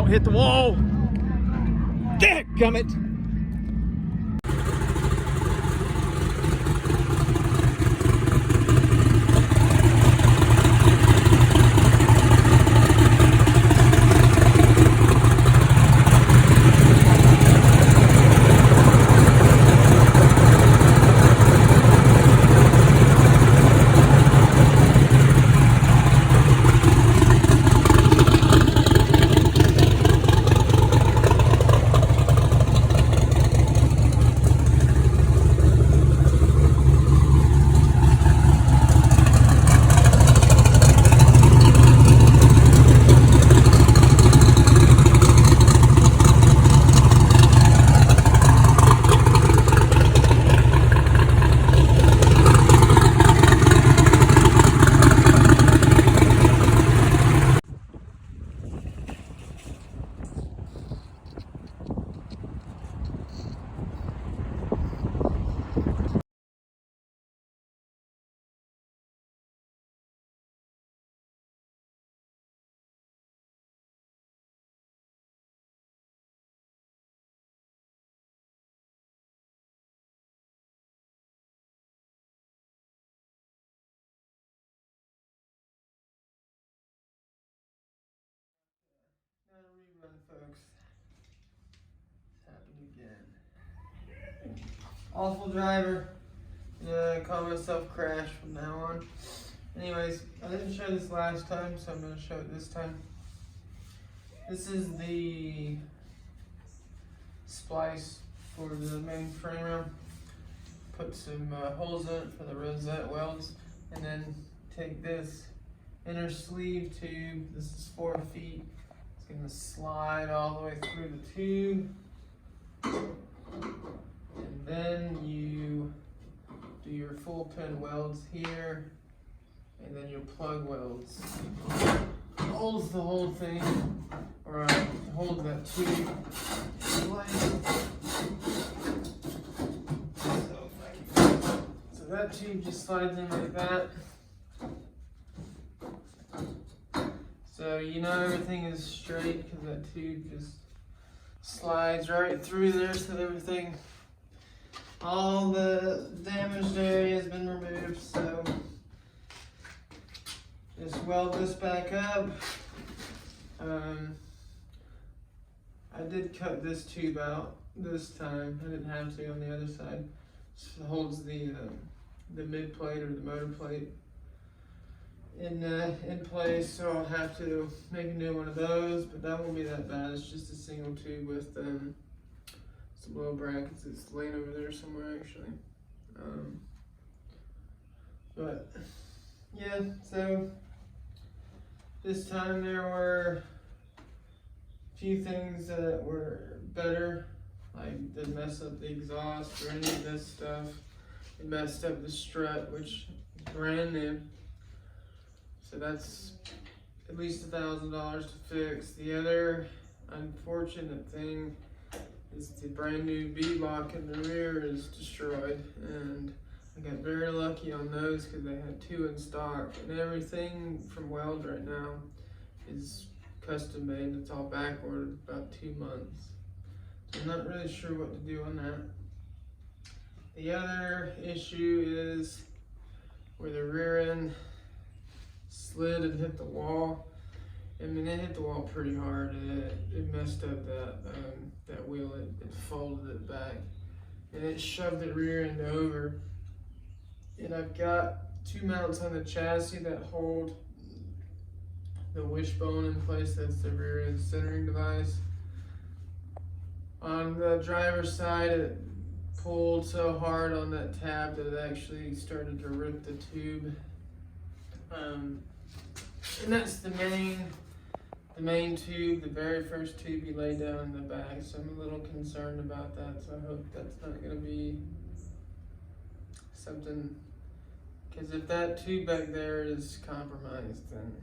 Don't hit the wall. Dadgummit. Not a rerun, folks. It's happened again. Awful driver. Yeah, I call myself Crash from now on. Anyways, I didn't show this last time, so I'm going to show it this time. This is the splice for the main frame rail. Put some holes in it for the rosette welds, and then take this inner sleeve tube. This is 4 feet. It's going to slide all the way through the tube, and then you do your full pin welds here, and then your plug welds. Holds the whole thing, or holds that tube. So that tube just slides in like that. So you know everything is straight because that tube just slides right through there, so everything, all the damaged area has been removed. So just weld this back up. I did cut this tube out this time. I didn't have to on the other side. So it holds the mid plate or the motor plate in place, so I'll have to make a new one of those, but that won't be that bad. It's just a single tube with some little brackets. It's laying over there somewhere actually. But yeah, so this time there were a few things that were better, like didn't mess up the exhaust or any of this stuff. It messed up the strut, which is brand new. So that's at least $1,000 to fix. The other unfortunate thing is the brand new bead-lock in the rear is destroyed, and I got very lucky on those because they had 2 in stock, and everything from Weld right now is custom made. It's all back ordered about 2 months. So I'm not really sure what to do on that. The other issue is where the rear end slid and hit the wall. I mean, it hit the wall pretty hard, and it messed up that wheel. It folded it back, and it shoved the rear end over. And I've got 2 mounts on the chassis that hold the wishbone in place. That's the rear end centering device. On the driver's side, it pulled so hard on that tab that it actually started to rip the tube. And that's the main tube, the very first tube you lay down in the back. So I'm a little concerned about that. So I hope that's not going to be something, because if that tube back there is compromised, then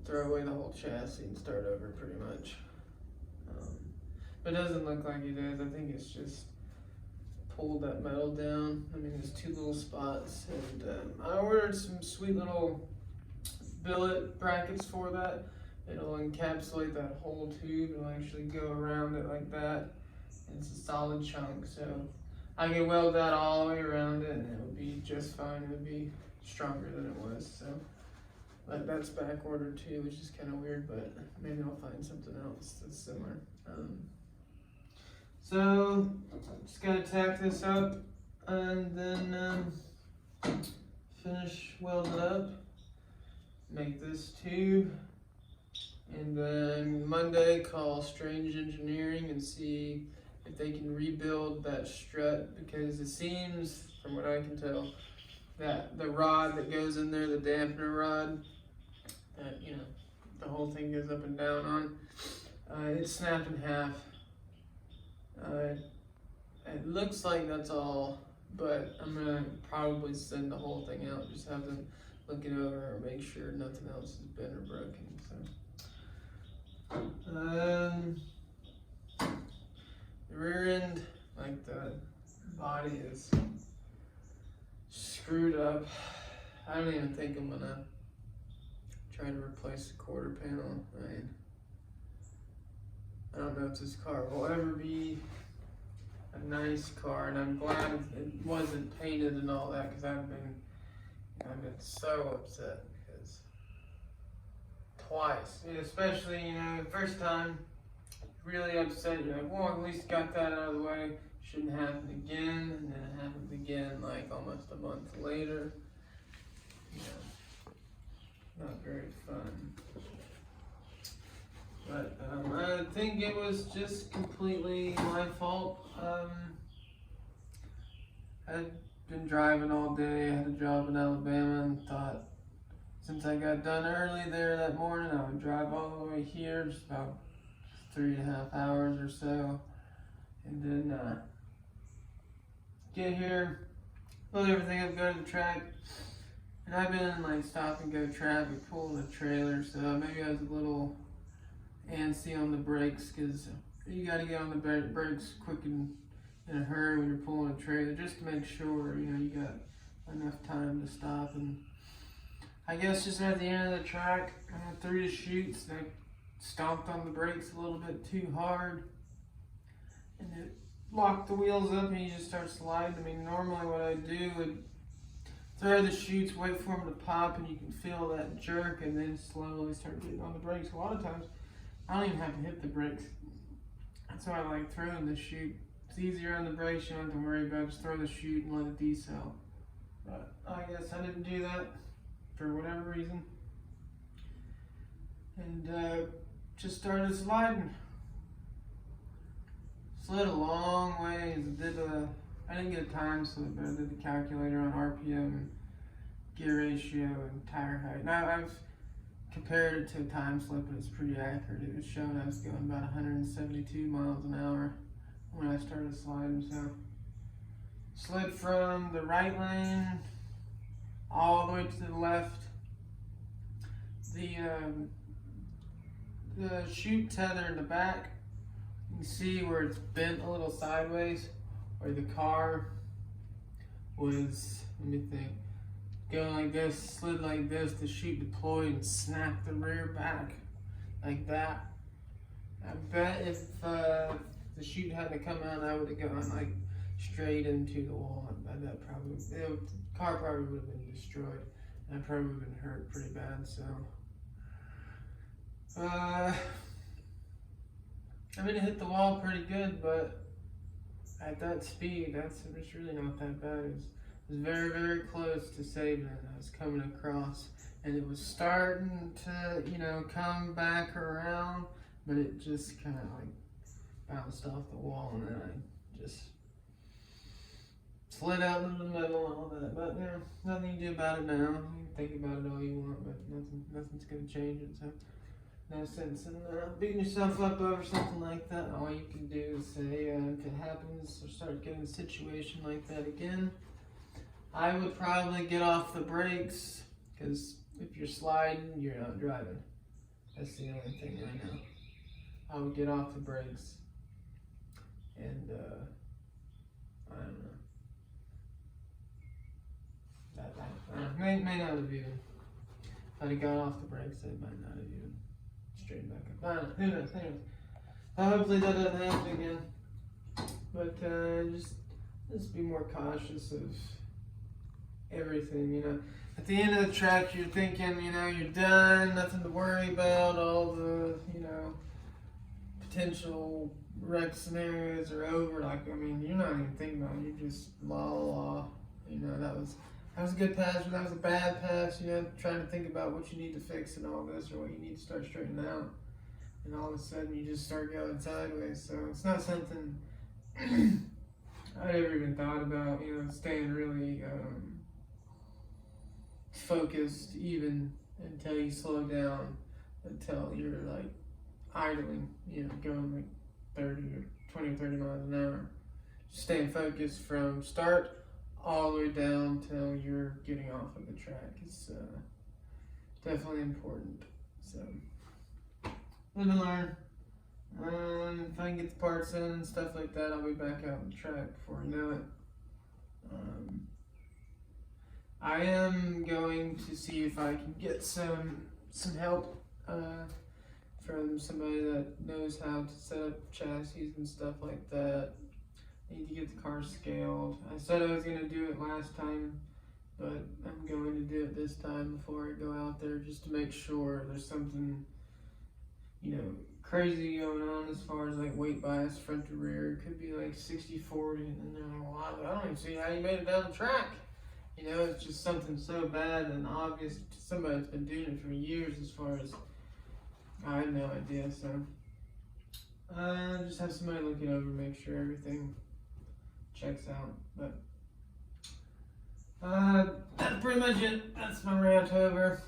throw away the whole chassis and start over pretty much. But it doesn't look like it is. I think it's just pulled that metal down. I mean, there's 2 little spots, and I ordered some sweet little billet brackets for that, it'll encapsulate that whole tube. It'll actually go around it like that. It's a solid chunk, so I can weld that all the way around it and it'll be just fine. It'll be stronger than it was, so. But that's back ordered too, which is kind of weird, but maybe I'll find something else that's similar. So, just gotta tack this up and then finish welding it up, make this tube, and then Monday call Strange Engineering and see if they can rebuild that strut, because it seems, from what I can tell, that the rod that goes in there, the dampener rod, that, you know, the whole thing goes up and down on, it's snapped in half. It looks like that's all, but I'm gonna probably send the whole thing out, just have them look it over or make sure nothing else has been or broken, so. The rear end, like the body is screwed up. I don't even think I'm gonna try to replace the quarter panel. I don't know if this car will ever be a nice car, and I'm glad it wasn't painted and all that, because I've been so upset, because twice, especially, you know, the first time, really upset. You're like, well, at least got that out of the way. Shouldn't happen again, and then it happened again like almost a month later. You know, not very fun. But I think it was just completely my fault. I'd been driving all day, I had a job in Alabama, and thought since I got done early there that morning, I would drive all the way here, just about 3.5 hours or so, and then get here, load everything up, go to the track. And I've been in like stop and go traffic, pulling a trailer, so maybe I was a little antsy on the brakes, because you got to get on the brakes quick and in a hurry when you're pulling a trailer, just to make sure, you know, you got enough time to stop. And I guess just at the end of the track, through the chutes, I stomped on the brakes a little bit too hard, and it locked the wheels up, and you just start sliding. I mean, normally what I do would throw the chutes, wait for them to pop, and you can feel that jerk, and then slowly start getting on the brakes. A lot of times, I don't even have to hit the brakes. That's why I like throwing the chute. It's easier on the brakes, you don't have to worry about it. Just throw the chute and let it decel. But I guess I didn't do that for whatever reason. And just started sliding. Slid a long ways. I didn't get a time slip, but I did the calculator on RPM and gear ratio and tire height. Now I've compared it to a time slip, and it's pretty accurate. It was showing I was going about 172 miles an hour when I started sliding. So slid from the right lane all the way to the left. The chute tether in the back, you can see where it's bent a little sideways, where the car was, let me think, going like this, slid like this, the chute deployed and snapped the rear back like that. I bet if the chute hadn't come out, I would have gone like straight into the wall. That probably, the car probably would have been destroyed, and I probably would have been hurt pretty bad. So I mean, it hit the wall pretty good, but at that speed, it's really not that bad. It was very, very close to saving it. I was coming across, and it was starting to, you know, come back around, but it just kind of like bounced off the wall, and then I just slid out into the middle and all that. But, you know, nothing you do about it now. You can think about it all you want, but nothing's going to change it. So no sense in beating yourself up over something like that. All you can do is say, if it happens or start getting a situation like that again, I would probably get off the brakes, because if you're sliding, you're not driving. That's the only thing I know. I would get off the brakes, and I don't know. May not have even. If I'd have got off the brakes, I might not have even straighten back up. I don't know. Who knows? Anyways, hopefully that doesn't happen again. But just be more cautious of everything, you know. At the end of the track, you're thinking, you know, you're done, nothing to worry about, all the, you know, potential wreck scenarios are over. Like, I mean, you're not even thinking about it, you're just la. You know, that was a good pass, or that was a bad pass, you know, trying to think about what you need to fix in all this, or what you need to start straightening out. And all of a sudden, you just start going sideways. So it's not something I never even thought about, you know, staying really focused even until you slow down, until you're like idling, you know, going like 30 or 20 or 30 miles an hour. Just staying focused from start all the way down till you're getting off of the track is definitely important. So, live and learn. If I can get the parts in and stuff like that, I'll be back out on the track before you know it. I am going to see if I can get some help from somebody that knows how to set up chassis and stuff like that. I need to get the car scaled. I said I was going to do it last time, but I'm going to do it this time before I go out there, just to make sure there's something, you know, crazy going on as far as like weight bias front to rear. It could be like 60-40, and they're like, well, I don't even see how you made it down the track. You know, it's just something so bad and obvious to somebody that's been doing it for years. As far as I had no idea, so just have somebody look it over, make sure everything checks out. But that's pretty much it. That's my rant over.